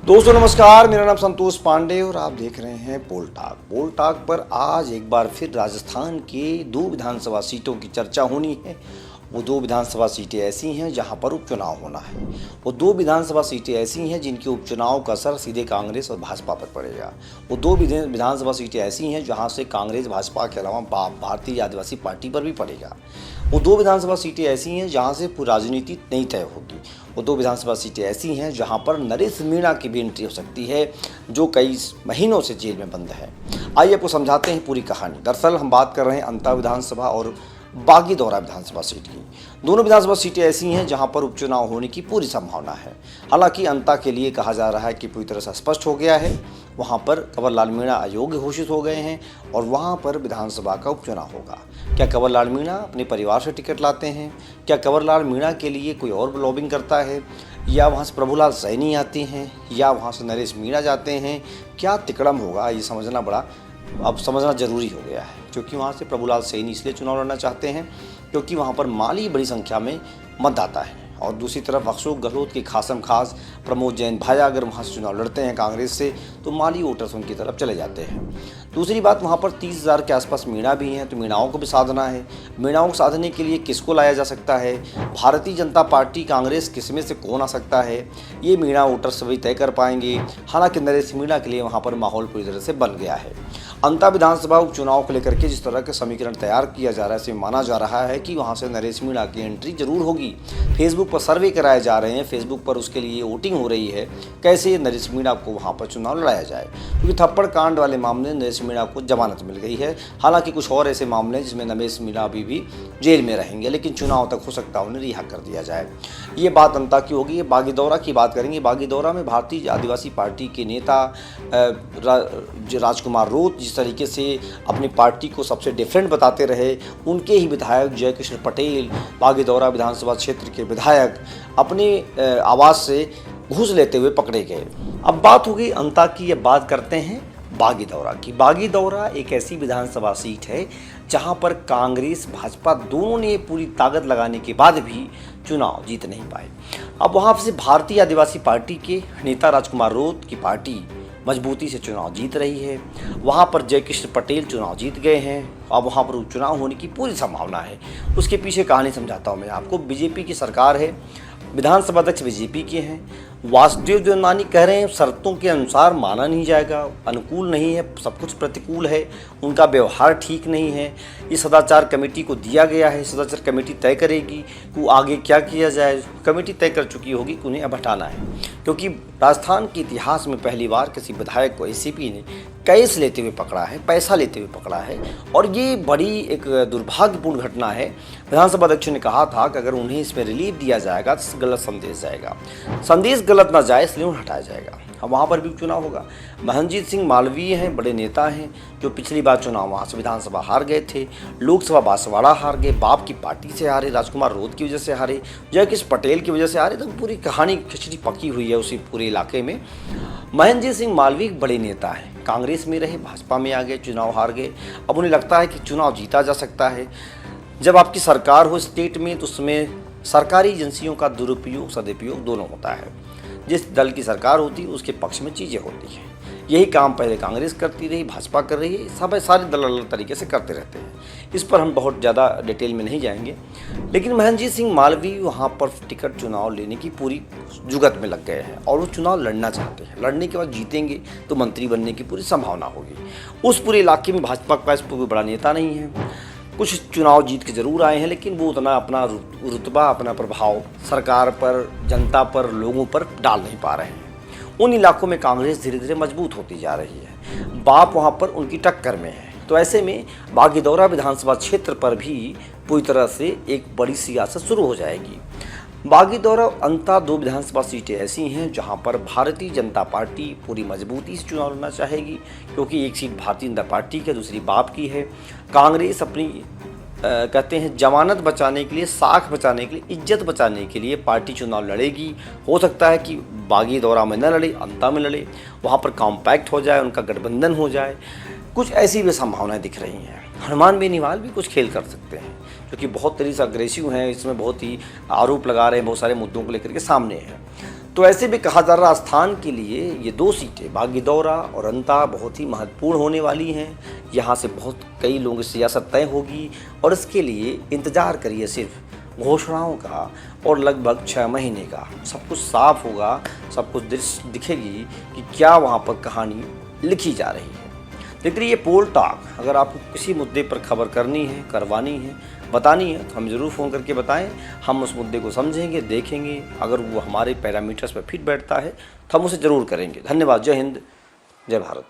दोस्तों नमस्कार, मेरा नाम संतोष पांडे और आप देख रहे हैं पोल टाक। पोल टाक पर आज एक बार फिर राजस्थान के 2 विधानसभा सीटों की चर्चा होनी है। वो 2 विधानसभा सीटें ऐसी हैं जहां पर उपचुनाव होना है। वो 2 विधानसभा सीटें ऐसी हैं जिनके उपचुनाव का असर सीधे कांग्रेस और भाजपा पर पड़ेगा। वो 2 विधानसभा सीटें ऐसी हैं जहां से कांग्रेस भाजपा के अलावा भारतीय आदिवासी पार्टी पर भी पड़ेगा। वो 2 विधानसभा सीटें ऐसी हैं जहां से पूरी राजनीति नहीं तय होगी। वो 2 विधानसभा सीटें ऐसी हैं जहां पर नरेश मीणा की भी एंट्री हो सकती है, जो कई महीनों से जेल में बंद है। आइए आपको समझाते हैं पूरी कहानी। दरअसल हम बात कर रहे हैं अंता विधानसभा और बागीदौरा विधानसभा सीट की। दोनों विधानसभा सीटें ऐसी हैं जहां पर उपचुनाव होने की पूरी संभावना है। हालांकि अंता के लिए कहा जा रहा है कि पूरी तरह से स्पष्ट हो गया है। वहां पर कंवरलाल मीणा अयोग्य घोषित हो गए हैं और वहां पर विधानसभा का उपचुनाव होगा। क्या कंवरलाल मीणा अपने परिवार से टिकट लाते हैं? क्या कंवरलाल मीणा के लिए कोई और लॉबिंग करता है? या वहाँ से प्रभुलाल सैनी आते हैं? या वहाँ से नरेश मीणा जाते हैं? क्या तिकड़म होगा, ये समझना जरूरी हो गया है। क्योंकि वहाँ से प्रभुलाल सैनी इसलिए चुनाव लड़ना चाहते हैं क्योंकि वहाँ पर माली बड़ी संख्या में मतदाता है, और दूसरी तरफ अशोक गहलोत के खासम खास प्रमोद जैन भाया अगर वहाँ से चुनाव लड़ते हैं कांग्रेस से, तो माली वोटर्स उनकी तरफ चले जाते हैं। दूसरी बात, वहाँ पर 30,000 के आसपास मीणा भी हैं, तो मीणाओं को भी साधना है। मीणाओं को साधने के लिए किसको लाया जा सकता है? भारतीय जनता पार्टी, कांग्रेस, किसमें से कौन आ सकता है? ये मीणा वोटर्स सभी तय कर पाएंगे। हालांकि नरेश मीणा के लिए वहाँ पर माहौल पूरी तरह से बन गया है। अंता विधानसभा उपचुनाव को लेकर के जिस तरह का समीकरण तैयार किया जा रहा है, इसमें माना जा रहा है कि वहाँ से नरेश मीणा की एंट्री जरूर होगी। फेसबुक पर सर्वे कराए जा रहे हैं, फेसबुक पर उसके लिए वोटिंग हो रही है कैसे नरेश मीणा को वहाँ पर चुनाव लड़ाया जाए, क्योंकि थप्पड़ कांड वाले मामले में नरेश मीणा को जमानत मिल गई है। हालांकि कुछ और ऐसे मामले हैं जिसमें नरेश मीणा अभी भी जेल में रहेंगे, लेकिन चुनाव तक हो सकता है उन्हें रिहा कर दिया जाए। ये बात अंता की होगी। ये बागीदौरा की बात करेंगे। बागीदौरा में भारतीय आदिवासी पार्टी के नेता राजकुमार रोत जिस तरीके से अपनी पार्टी को सबसे डिफरेंट बताते रहे, उनके ही विधायक जयकृष्ण पटेल, बागीदौरा विधानसभा क्षेत्र के विधायक, अपने आवाज़ से घूस लेते हुए पकड़े गए। अब बात हो गई अंता की। अब बात करते हैं बागीदौरा की। बागीदौरा एक ऐसी विधानसभा सीट है जहां पर कांग्रेस भाजपा दोनों ने पूरी ताकत लगाने के बाद भी चुनाव जीत नहीं पाए। अब वहां से भारतीय आदिवासी पार्टी के नेता राजकुमार रोत की पार्टी मजबूती से चुनाव जीत रही है। वहाँ पर जयकृष्ण पटेल चुनाव जीत गए हैं। अब वहाँ पर उपचुनाव होने की पूरी संभावना है। उसके पीछे कहानी समझाता हूँ मैं आपको। बीजेपी की सरकार है, विधानसभा अध्यक्ष बीजेपी के हैं। वासुदेव देवनानी कह रहे हैं शर्तों के अनुसार माना नहीं जाएगा, अनुकूल नहीं है, सब कुछ प्रतिकूल है, उनका व्यवहार ठीक नहीं है। ये सदाचार कमेटी को दिया गया है, सदाचार कमेटी तय करेगी कि आगे क्या किया जाए। कमेटी तय कर चुकी होगी कि उन्हें अब हटाना है, क्योंकि राजस्थान के इतिहास में पहली बार किसी विधायक को एसीपी ने कैश लेते हुए पकड़ा है, पैसा लेते हुए पकड़ा है, और ये बड़ी एक दुर्भाग्यपूर्ण घटना है। विधानसभा अध्यक्ष ने कहा था कि अगर उन्हें इसमें रिलीफ दिया जाएगा तो गलत संदेश जाएगा, संदेश गलत ना जाए इसलिए उन्हें हटाया जाएगा। अब वहाँ पर भी चुनाव होगा। महनजीत सिंह मालवीय हैं, बड़े नेता हैं, जो पिछली बार चुनाव वहाँ से विधानसभा हार गए थे, लोकसभा बांसवाड़ा हार गए, बाप की पार्टी से हारे, राजकुमार रोत की वजह से हारे, जयकृष्ण पटेल की वजह से हारे। तो पूरी कहानी खिचड़ी पकी हुई है उसी पूरे इलाके में। महनजीत सिंह मालवीय बड़े नेता हैं, कांग्रेस में रहे, भाजपा में आ गए, चुनाव हार गए। अब उन्हें लगता है कि चुनाव जीता जा सकता है। जब आपकी सरकार हो स्टेट में तो उसमें सरकारी एजेंसियों का दुरुपयोग सदुपयोग दोनों होता है। जिस दल की सरकार होती है उसके पक्ष में चीज़ें होती हैं। यही काम पहले कांग्रेस करती रही, भाजपा कर रही है, सब सारे दल अलग तरीके से करते रहते हैं। इस पर हम बहुत ज़्यादा डिटेल में नहीं जाएंगे, लेकिन महनजीत सिंह मालवीय वहाँ पर टिकट चुनाव लेने की पूरी जुगत में लग गए हैं और वो चुनाव लड़ना चाहते हैं। लड़ने के बाद जीतेंगे तो मंत्री बनने की पूरी संभावना होगी। उस पूरे इलाके में भाजपा का कोई बड़ा नेता नहीं है। कुछ चुनाव जीत के जरूर आए हैं, लेकिन वो उतना अपना रुतबा, अपना प्रभाव सरकार पर, जनता पर, लोगों पर डाल नहीं पा रहे हैं। उन इलाकों में कांग्रेस धीरे धीरे मजबूत होती जा रही है। बाप वहाँ पर उनकी टक्कर में है। तो ऐसे में बागीदौरा विधानसभा क्षेत्र पर भी पूरी तरह से एक बड़ी सियासत शुरू हो जाएगी। बागीदौरा अंता 2 विधानसभा सीटें ऐसी हैं जहां पर भारतीय जनता पार्टी पूरी मजबूती से चुनाव लड़ना चाहेगी, क्योंकि एक सीट भारतीय जनता पार्टी की, दूसरी बाप की है। कांग्रेस अपनी कहते हैं जमानत बचाने के लिए, साख बचाने के लिए, इज्जत बचाने के लिए पार्टी चुनाव लड़ेगी। हो सकता है कि बागीदौरा में न लड़े, अंता में लड़े, वहाँ पर कॉम्पैक्ट हो जाए, उनका गठबंधन हो जाए। कुछ ऐसी भी संभावनाएं दिख रही हैं। हनुमान बेनीवाल भी कुछ खेल कर सकते हैं, क्योंकि बहुत तरीके से अग्रेसिव हैं, इसमें बहुत ही आरोप लगा रहे हैं, बहुत सारे मुद्दों को लेकर के सामने हैं। तो ऐसे में कहा जा रहा राजस्थान के लिए ये 2 सीटें बागीदौरा और अंता बहुत ही महत्वपूर्ण होने वाली हैं। यहाँ से बहुत कई लोगों की सियासत तय होगी और इसके लिए इंतज़ार करिए सिर्फ घोषणाओं का और लगभग 6 महीने का। सब कुछ साफ होगा, सब कुछ दृश्य दिखेगी कि क्या वहाँ पर कहानी लिखी जा रही है। लेकिन ये पोल टॉक अगर आपको किसी मुद्दे पर खबर करनी है, करवानी है, बतानी है तो हम ज़रूर फ़ोन करके बताएं। हम उस मुद्दे को समझेंगे, देखेंगे, अगर वो हमारे पैरामीटर्स पर फिट बैठता है तो हम उसे ज़रूर करेंगे। धन्यवाद। जय हिंद, जय भारत।